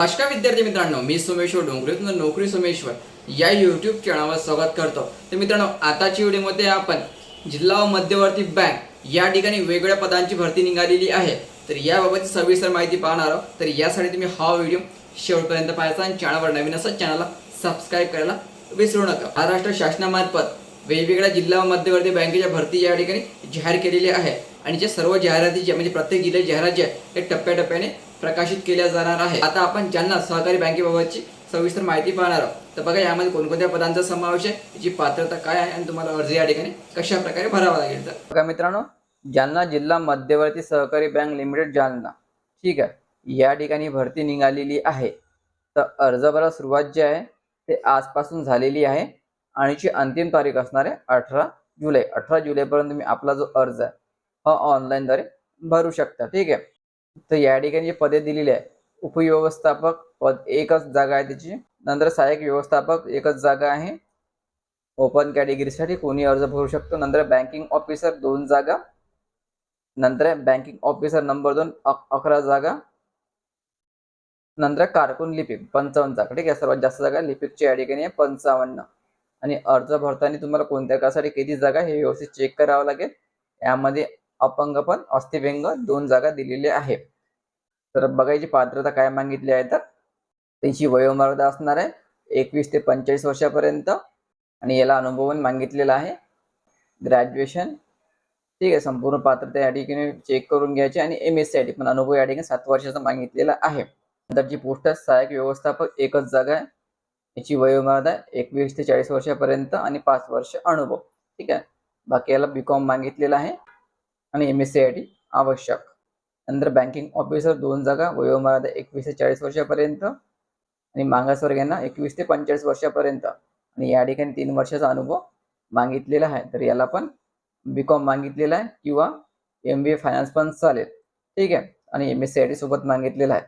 नमस्कार विद्यार्थी मित्रांनो, मी सोमेश्वर डोंगरे तुमचं नोकरी सोमेश्वर या यूट्यूब चॅनलवर स्वागत करतो। तर मित्रांनो, आताची व्हिडिओमध्ये आपण जिल्हा व मध्यवर्ती बँक या ठिकाणी वेगवेगळ्या पदांची भरती निघालेली आहे। तर याबाबतची सविस्तर माहिती पाहणार आहोत। तर यासाठी तुम्ही हा व्हिडिओ शेवटपर्यंत पाहायचा आणि चॅनलवर नवीन असाल चॅनलला सबस्क्राइब करायला विसरू नका। महाराष्ट्र शासनामार्फत वेगवेगळ्या जिल्हा व मध्यवर्ती बँकेच्या भरती या ठिकाणी जाहीर केलेली आहे आणि जे सर्व जाहिराती म्हणजे प्रत्येक जिल्ह्यात जाहिरात जे आहे ते टप्प्याटप्प्याने प्रकाशित केल्या जाणार आहे। आता आपण ज्यांना सहकारी बँकेबाबतची सविस्तर माहिती पाहणार आहोत। तर बघा, यामध्ये कोणकोणत्या पदांचा समावेश आहे, याची पात्रता काय आहे आणि तुम्हाला अर्ज या ठिकाणी कशा प्रकारे भरावा लागेल। तर बघा मित्रांनो, जालना जिल्हा मध्यवर्ती सहकारी बँक लिमिटेड जालना, ठीक आहे, या ठिकाणी भरती निघालेली आहे। तर अर्ज भरायला सुरुवात जी आहे ते आजपासून झालेली आहे आणि ची अंतिम तारीख असणार आहे 18 जुलै। 18 जुलैपर्यंत तुम्ही आपला जो अर्ज आहे हा ऑनलाईन द्वारे भरू शकता, ठीक आहे। तर या ठिकाणी जे पदे दिलेली आहे, उपव्यवस्थापक पद एकच जागा आहे त्याची, नंतर सहाय्यक व्यवस्थापक एकच जागा आहे, ओपन कॅटेगरीसाठी कोणी अर्ज भरू शकतो। नंतर बँकिंग ऑफिसर 2 जागा, नंतर बँकिंग ऑफिसर नंबर 2 11 जागा, नंतर कारकून लिपिक 55 जागा, ठीक आहे। सर्वात जास्त जागा लिपिकची या ठिकाणी आहे 55। आणि अर्ज भरताना तुम्हाला कोणत्या कासाठी किती जागा हे व्यवस्थित चेक करावं लागेल। यामध्ये अपंगपण अस्थिव्यंग 2 जागा दिलेल्या आहे। तर बघायची पात्रता काय मागितली आहे, तर त्याची वयोमर्यादा असणार आहे 21 ते 45 वर्षापर्यंत आणि याला अनुभव पण मागितलेला आहे, ग्रॅज्युएशन, ठीक आहे। संपूर्ण पात्रता या ठिकाणी चेक करून घ्यायची आणि MSc पण अनुभव या ठिकाणी 7 वर्षाचा मागितलेला आहे। नंतरची पोस्ट आहे सहाय्यक व्यवस्थापक एकच जागा आहे, याची वयोमर्यादा 21 ते 40 वर्षापर्यंत आणि 5 वर्ष अनुभव, ठीक आहे। बाकी याला BCom मागितलेला आहे आणि MSc आवश्यक। नंतर बँकिंग ऑफिसर 2 जागा, वयोमर्यादा 21 ते 40 वर्षापर्यंत आणि मागासवर्गीयांना 21 ते 45 वर्षापर्यंत आणि या ठिकाणी 3 वर्षाचा अनुभव मागितलेला आहे। तर याला पण BCom मागितलेला आहे किंवा MBA फायनान्स पण चालेल, ठीक आहे। आणि MSc सोबत मागितलेला आहे।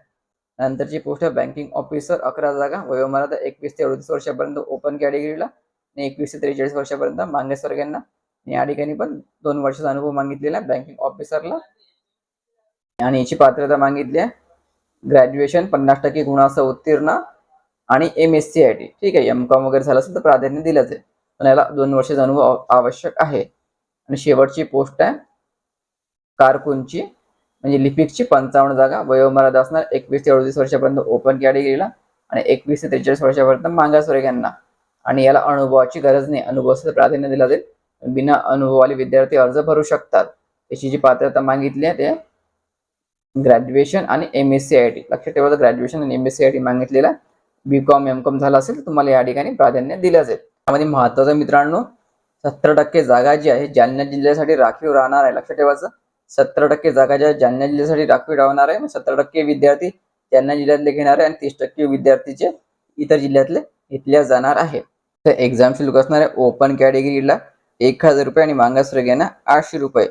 नंतरची पोस्ट आहे बँकिंग ऑफिसर 11 जागा, वयोमर्यादा 21 ते 38 वर्षापर्यंत ओपन कॅटेगरीला आणि 21 ते 43 वर्षापर्यंत मागासवर्गीयांना। या ठिकाणी पण 2 वर्षाचा अनुभव मागितलेला आहे बँकिंग ऑफिसरला आणि याची पात्रता मागितली आहे ग्रॅज्युएशन 50% गुणांसह उत्तीर्ण आणि MSc, ठीक आहे। MCom वगैरे झालं असेल तर प्राधान्य दिलं जाईल, पण याला 2 वर्षाचा अनुभव आवश्यक आहे। आणि शेवटची पोस्ट आहे कारकूनची म्हणजे लिपिकची 55 जागा, वयोमर्यादा असणार 21 ते 38 वर्षापर्यंत ओपन कॅटेगरीला आणि 21 ते 43 वर्षापर्यंत मागासवर्गीयांना आणि याला अनुभवाची गरज नाही, अनुभवाचं प्राधान्य दिलं जाईल। बिना अनुभववाले विद्यार्थी अर्ज भरू शकतात। याची जी पात्रता मागितली आहे ते ग्रॅज्युएशन आणि MSc लक्षात ठेवा, ग्रॅज्युएशन आणि MSc मागितलेला आहे। BCom MCom झाला असेल तर तुम्हाला या ठिकाणी प्राधान्य दिलं जाईल। त्यामध्ये महत्त्वाचं मित्रांनो, 70% जागा जी आहे जालना जिल्ह्यासाठी राखीव राहणार आहे, लक्षात ठेवायचं। 70% जागा ज्या जालना जिल्ह्यासाठी राखीव राहणार आहे, 70% विद्यार्थी जालना जिल्ह्यातले घेणार आहे आणि 30% विद्यार्थीचे इतर जिल्ह्यातले घेतल्या जाणार आहे। तर एक्झाम शुल्क असणार आहे ओपन कॅटेगरीला 1000 रुपये आणि मागासवर्गीयांना 800 रुपये,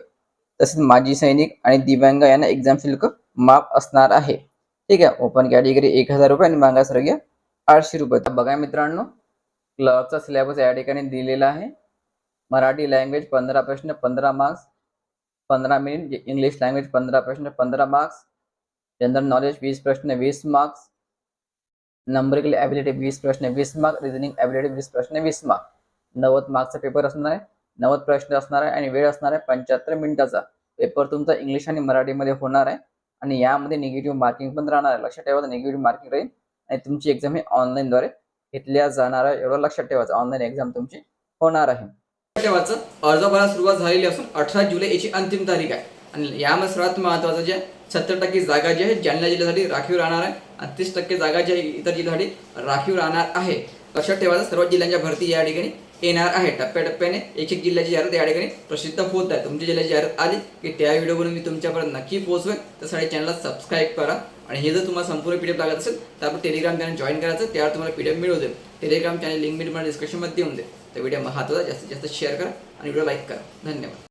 तसेच माजी सैनिक आणि दिव्यांग यांना एक्झाम शुल्क माफ असणार आहे, ठीक आहे। ओपन कॅटेगरी 1000 रुपये आणि मागासवर्गीय 800 रुपये। तर बघा मित्रांनो, क्लर्कचा सिलेबस या ठिकाणी दिलेला आहे। मराठी लँग्वेज 15 प्रश्न 15 मार्क्स 15 मिनिट, इंग्लिश लँग्वेज 15 प्रश्न 15 मार्क्स, जनरल नॉलेज 20 प्रश्न 20 मार्क्स, नंबरिकल ॲबिलिटी 20 प्रश्न 20 मार्क्स, रिझनिंग ॲबिलिटी 20 प्रश्न 20 मार्क्स, 90 मार्क्सचा पेपर असणार आहे, 90 प्रश्न असणार आहे आणि वेळ असणार आहे 75 मिनिटाचा। पेपर तुमचा इंग्लिश आणि मराठीमध्ये होणार आहे आणि यामध्ये निगेटिव्ह मार्किंग पण राहणार आहे, लक्षात ठेवा, निगेटिव्ह मार्किंग राहील आणि तुमची एक्झाम ही ऑनलाईन द्वारे घेतल्या जाणार आहे, एवढं लक्षात ठेवायचं। ऑनलाईन एक्झाम तुमची होणार आहे। ठेवायचं, अर्ज भरायला सुरुवात झालेली असून 18 जुलै याची अंतिम तारीख आहे आणि यामध्ये सर्वात महत्त्वाचं जे 70% जागा जी आहे जालना जिल्ह्यासाठी राखीव राहणार आहे आणि 30% जागा जी आहे इतर जिल्ह्यासाठी राखीव राहणार आहे। लक्षात ठेवायचं, सर्व जिल्ह्यांच्या भरती या ठिकाणी येणार आहे। टप्प्याटप्प्याने एक जिल्ह्याची जाहिरात या ठिकाणी प्रसिद्ध होत आहे। तुमच्या जिल्ह्याची जाहिरात आली की त्या व्हिडिओ बनवून मी तुमच्यापर्यंत नक्की पोहोचवेन। त्यासाठी चॅनलला सबस्क्राईब करा आणि हे जर तुम्हाला संपूर्ण PDF लागत असेल तर आपण टेलिग्राम चॅनल जॉईन करायचं, त्यावर तुम्हाला PDF मिळू देईल। टेलिग्राम चॅनल लिंक मी तुम्हाला डिस्क्रिप्शनमध्ये देऊन दे। तर व्हिडिओ महत्त्वाचा जास्तीत जास्त शेअर करा आणि व्हिडिओ लाईक करा। धन्यवाद।